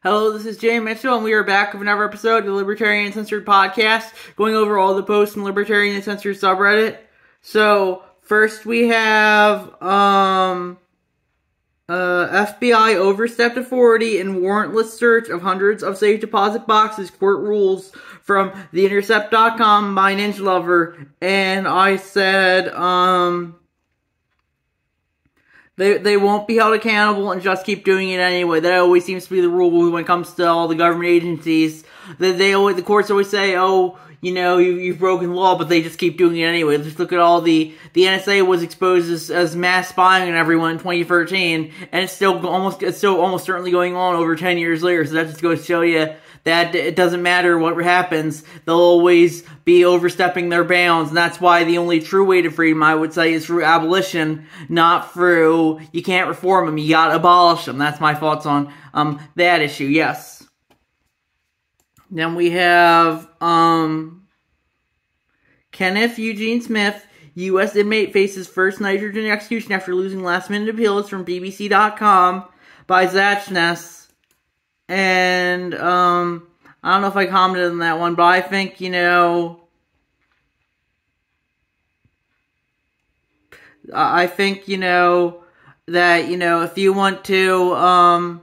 Hello, this is Jay Mitchell, and we are back with another episode of the Libertarian Uncensored podcast, going over all the posts in Libertarian Uncensored subreddit. So, first we have, FBI overstepped authority in warrantless search of hundreds of safe deposit boxes, court rules, from TheIntercept.com by Ninja Lover, and I said, They won't be held accountable and just keep doing it anyway. That always seems to be the rule when it comes to all the government agencies. The courts always say, oh, you know, you've broken the law, but they just keep doing it anyway. Just look at all the NSA was exposed as mass spying on everyone in 2013, and it's still almost certainly going on over 10 years later. So that just goes to show you that it doesn't matter what happens, they'll always be overstepping their bounds, and that's why the only true way to freedom, I would say, is through abolition, not through, you can't reform them, you gotta abolish them. That's my thoughts on that issue, yes. Then we have, Kenneth Eugene Smith, U.S. inmate faces first nitrogen execution after losing last-minute appeals from BBC.com by Zachness. And, I don't know if I commented on that one, but I think, you know, that, you know, if you want to, I'm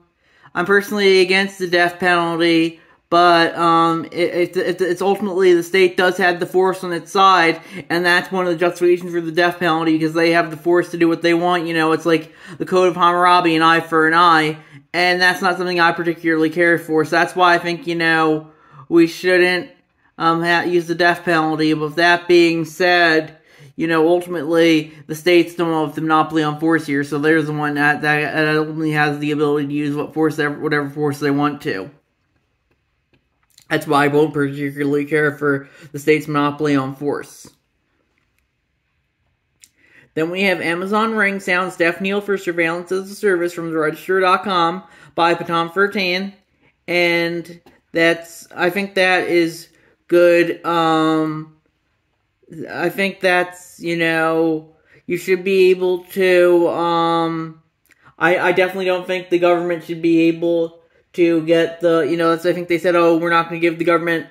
personally against the death penalty, but, it's ultimately the state does have the force on its side, and that's one of the justifications for the death penalty, because they have the force to do what they want, you know, it's like the Code of Hammurabi, an eye for an eye. And that's not something I particularly care for. So that's why I think, you know, we shouldn't use the death penalty. But with that being said, you know, ultimately, the states don't have the monopoly on force here. So there's the one that only has the ability to use whatever force they want to. That's why I won't particularly care for the state's monopoly on force. Then we have Amazon Ring sounds deaf knell for surveillance as a service from theregister.com by Paton13. And I think that is good. I think that's, you know, you should be able to, I definitely don't think the government should be able to get the, you know, I think they said, oh, we're not going to give the government,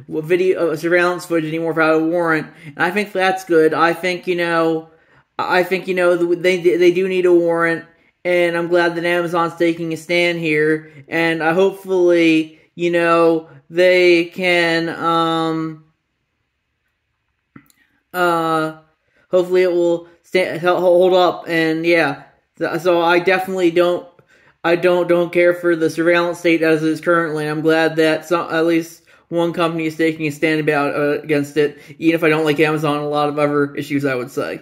video, surveillance footage anymore without a warrant. And I think that's good. I think, you know, they do need a warrant, and I'm glad that Amazon's taking a stand here, and hopefully, you know, they can, hopefully it will hold up, and yeah, so I definitely don't care for the surveillance state as it is currently, and I'm glad that at least one company is taking a stand against it, even if I don't like Amazon and a lot of other issues, I would say.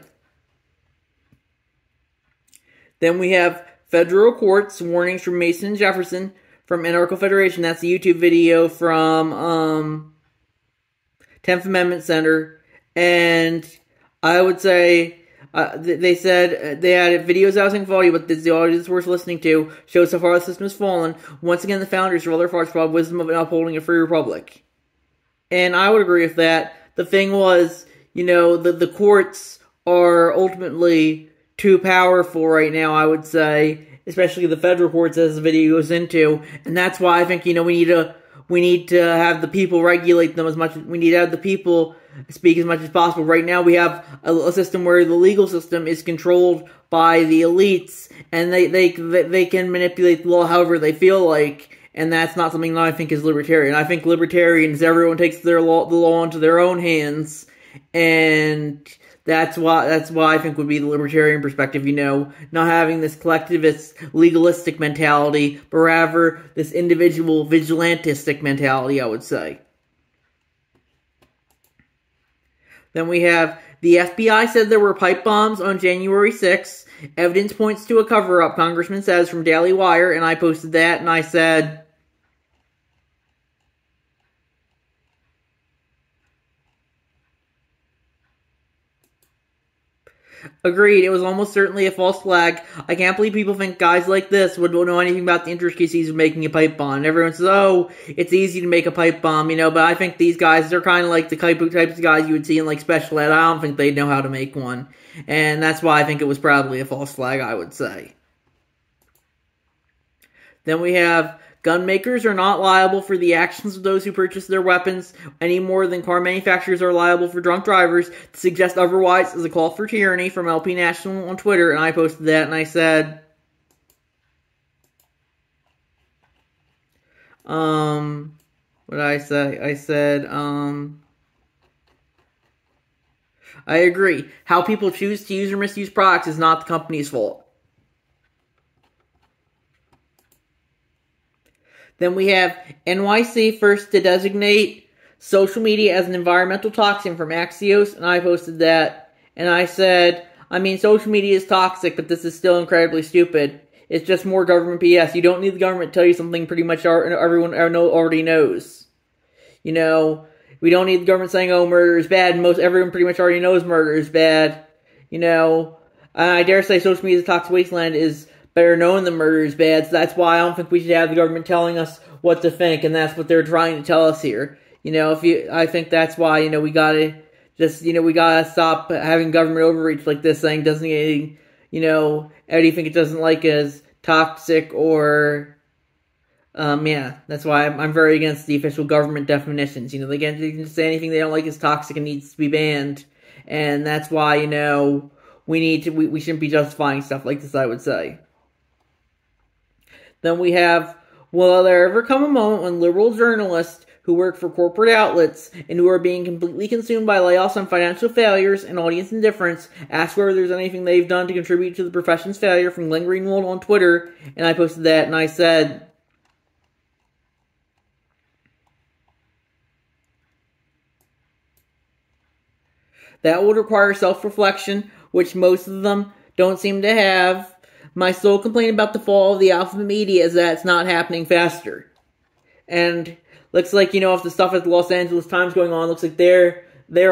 Then we have federal courts, warnings from Mason and Jefferson from Anarcho Federation. That's a YouTube video from 10th Amendment Center. And I would say, they said they had videos housing for audio, but the audio is worth listening to. Shows how far the system has fallen. Once again, the founders of other parts brought wisdom of upholding a free republic. And I would agree with that. The thing was, you know, the courts are ultimately too powerful right now, I would say, especially the federal courts, as the video goes into, and that's why I think, you know, we need to have the people regulate them as much. We need to have the people speak as much as possible. Right now, we have a system where the legal system is controlled by the elites, and they can manipulate the law however they feel like, and that's not something that I think is libertarian. I think libertarians, everyone takes the law into their own hands, and that's why I think would be the libertarian perspective, you know, not having this collectivist, legalistic mentality, but rather this individual vigilantistic mentality, I would say. Then we have, the FBI said there were pipe bombs on January 6th. Evidence points to a cover-up, Congressman says, from Daily Wire, and I posted that, and I said, agreed, it was almost certainly a false flag. I can't believe people think guys like this would know anything about the intricacies of making a pipe bomb. And everyone says, oh, it's easy to make a pipe bomb, you know, but I think these guys, they're kind of like the types of guys you would see in, like, special ed. I don't think they'd know how to make one. And that's why I think it was probably a false flag, I would say. Then we have Gun makers are not liable for the actions of those who purchase their weapons any more than car manufacturers are liable for drunk drivers. To suggest otherwise is a call for tyranny from LP National on Twitter, and I posted that, and I said, what did I say? I said, I agree. How people choose to use or misuse products is not the company's fault. Then we have NYC first to designate social media as an environmental toxin from Axios, and I posted that. And I said, I mean, social media is toxic, but this is still incredibly stupid. It's just more government BS. You don't need the government to tell you something pretty much everyone already knows. You know, we don't need the government saying, oh, murder is bad. Everyone pretty much already knows murder is bad. You know, I dare say social media's toxic wasteland is better known than murder is bad. So that's why I don't think we should have the government telling us what to think. And that's what they're trying to tell us here. You know, I think that's why, you know, we gotta stop having government overreach like this, saying designating, you know, anything it doesn't like as toxic or, yeah, that's why I'm very against the official government definitions. You know, they can say anything they don't like is toxic and needs to be banned. And that's why, you know, we shouldn't be justifying stuff like this, I would say. Then we have, will there ever come a moment when liberal journalists who work for corporate outlets and who are being completely consumed by layoffs and financial failures and audience indifference ask whether there's anything they've done to contribute to the profession's failure from Glenn Greenwald on Twitter? And I posted that, and I said, that would require self-reflection, which most of them don't seem to have. My sole complaint about the fall of the alphabet media is that it's not happening faster. And looks like, you know, if the stuff at the Los Angeles Times going on, looks like they're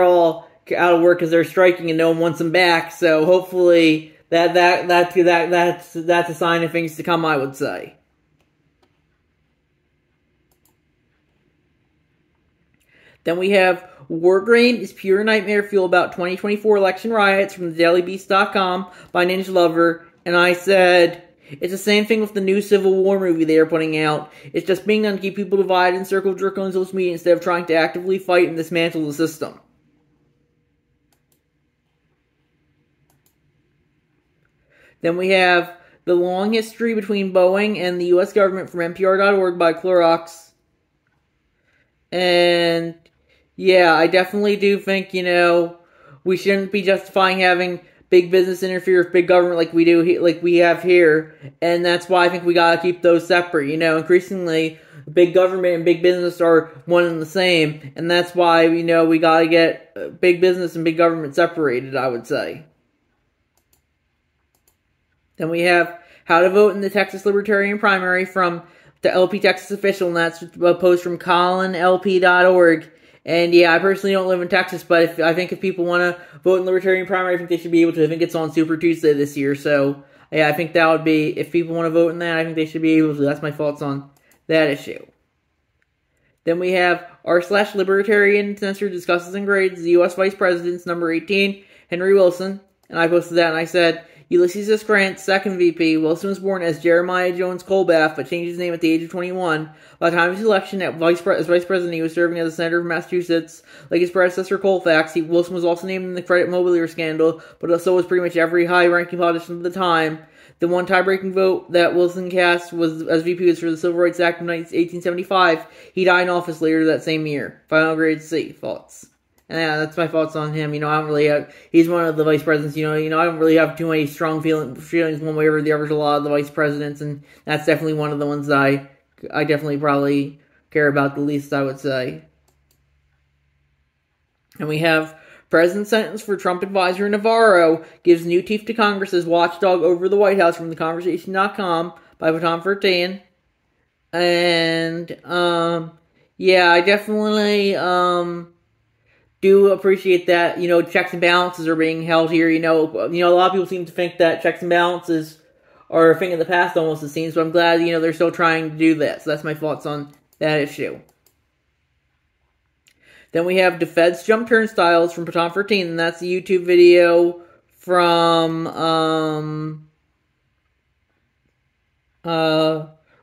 all out of work because they're striking and no one wants them back. So hopefully that's a sign of things to come, I would say. Then we have Wargrain is pure nightmare fuel about 2024 election riots from thedailybeast.com by Ninja Lover. And I said, it's the same thing with the new Civil War movie they are putting out. It's just being done to keep people divided and circle jerk on social media instead of trying to actively fight and dismantle the system. Then we have The Long History Between Boeing and the U.S. Government from NPR.org by Clorox. And yeah, I definitely do think, you know, we shouldn't be justifying having big business interfere with big government like we have here, and that's why I think we gotta keep those separate. You know, increasingly, big government and big business are one and the same, and that's why, you know, we gotta get big business and big government separated, I would say. Then we have how to vote in the Texas Libertarian primary from the LP Texas Official, and that's a post from ColinLP.org. And yeah, I personally don't live in Texas, but I think if people want to vote in the Libertarian primary, I think they should be able to. I think it's on Super Tuesday this year, so yeah, I think that would be, if people want to vote in that, I think they should be able to. That's my thoughts on that issue. Then we have r/Libertarian Uncensored discusses and grades the U.S. Vice President's number 18, Henry Wilson, and I posted that, and I said, Ulysses S. Grant, second VP. Wilson was born as Jeremiah Jones Colbath, but changed his name at the age of 21. By the time of his election as Vice President, he was serving as a senator from Massachusetts. Like his predecessor Colfax, Wilson was also named in the credit mobilier scandal, but so was pretty much every high-ranking politician at the time. The one tie-breaking vote that Wilson cast was as VP was for the Civil Rights Act of 1875. He died in office later that same year. Final grade C. Thoughts. And yeah, that's my thoughts on him. You know, I don't really have, he's one of the vice presidents, you know, I don't really have too many strong feelings one way or the other to a lot of the vice presidents, and that's definitely one of the ones that I definitely probably care about the least, I would say. And we have President sentence for Trump advisor Navarro gives new teeth to Congress as watchdog over the White House from theconversation.com by Baton 13. And, yeah, I definitely, do appreciate that, you know, checks and balances are being held here. You know, a lot of people seem to think that checks and balances are a thing of the past almost, it seems, but I'm glad, you know, they're still trying to do that. So that's my thoughts on that issue. Then we have the Feds Jump Turnstiles from Baton 13, and that's a YouTube video from,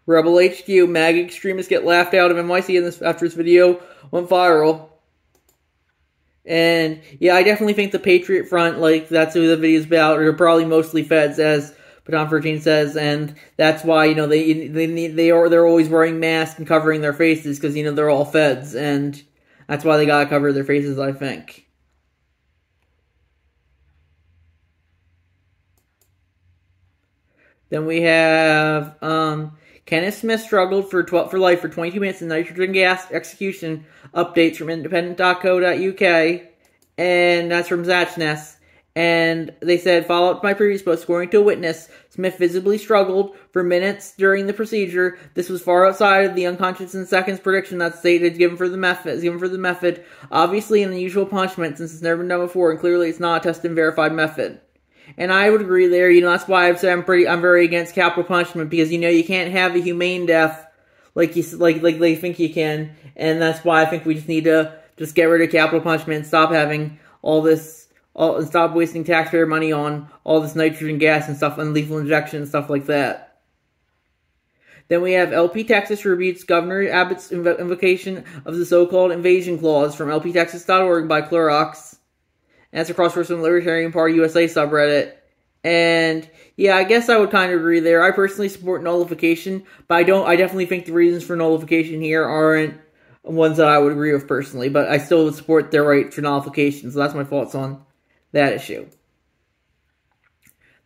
Rebel HQ, MAGA extremists get laughed out of NYC after this video went viral. And yeah, I definitely think the Patriot Front, like, that's who the video's about, are probably mostly feds, as Baton 13 says, and that's why, you know, they're always wearing masks and covering their faces, because, you know, they're all feds, and that's why they gotta cover their faces, I think. Then we have, Kenneth Smith struggled for life for 22 minutes in nitrogen gas execution. Updates from independent.co.uk. And that's from Zachness. And they said, follow up to my previous post, according to a witness, Smith visibly struggled for minutes during the procedure. This was far outside of the unconscious in seconds prediction that stated given for the method. Obviously an unusual punishment since it's never been done before, and clearly it's not a tested and verified method. And I would agree there, you know, that's why I've said I'm very against capital punishment, because, you know, you can't have a humane death like they think you can, and that's why I think we just need to just get rid of capital punishment and stop having stop wasting taxpayer money on all this nitrogen gas and stuff, and lethal injection and stuff like that. Then we have LP Texas rebukes Governor Abbott's invocation of the so-called invasion clause from lptexas.org by Clorox. And that's across from the Libertarian Party USA subreddit. And yeah, I guess I would kind of agree there. I personally support nullification, but I definitely think the reasons for nullification here aren't ones that I would agree with personally, but I still would support their right for nullification. So that's my thoughts on that issue.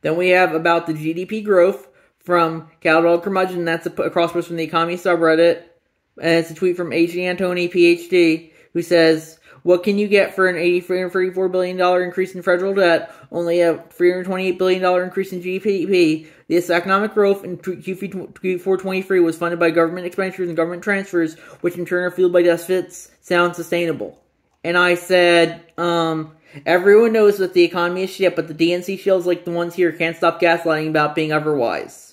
Then we have about the GDP growth from Caldwell Curmudgeon. That's across from the economy subreddit. And it's a tweet from H.E. Antoni, PhD, who says, what can you get for an $334 billion increase in federal debt? Only a $328 billion increase in GDP. This economic growth in Q4 23 was funded by government expenditures and government transfers, which in turn are fueled by deficits, sound sustainable. And I said, everyone knows that the economy is shit, but the DNC shills like the ones here can't stop gaslighting about being otherwise.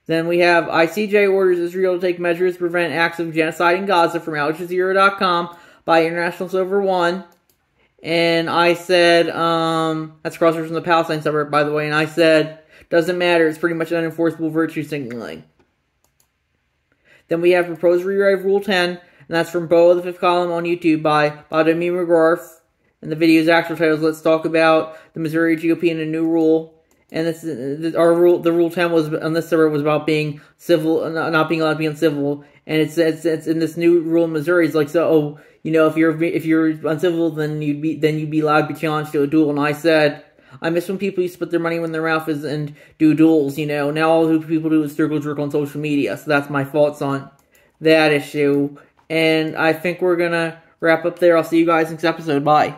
Then we have ICJ orders Israel to take measures to prevent acts of genocide in Gaza from AlJazeera.com by International Silver One. And I said, that's across from the Palestine suburb, by the way, and I said, doesn't matter, it's pretty much unenforceable virtue signaling. Then we have proposed rewrite of Rule 10, and that's from Bo of the Fifth Column on YouTube by Vladimir McGrath. And the video's actual title is Let's Talk About the Missouri GOP and a New Rule. And the Rule 10 was on this server was about being civil, not being allowed to be uncivil. And it's in this new rule in Missouri. It's like, so, oh, you know, if you're uncivil, then you'd be allowed to be challenged to a duel. And I said, I miss when people used to put their money when their mouth is and do duels. You know, now all people do is circle jerk on social media. So that's my thoughts on that issue. And I think we're gonna wrap up there. I'll see you guys next episode. Bye.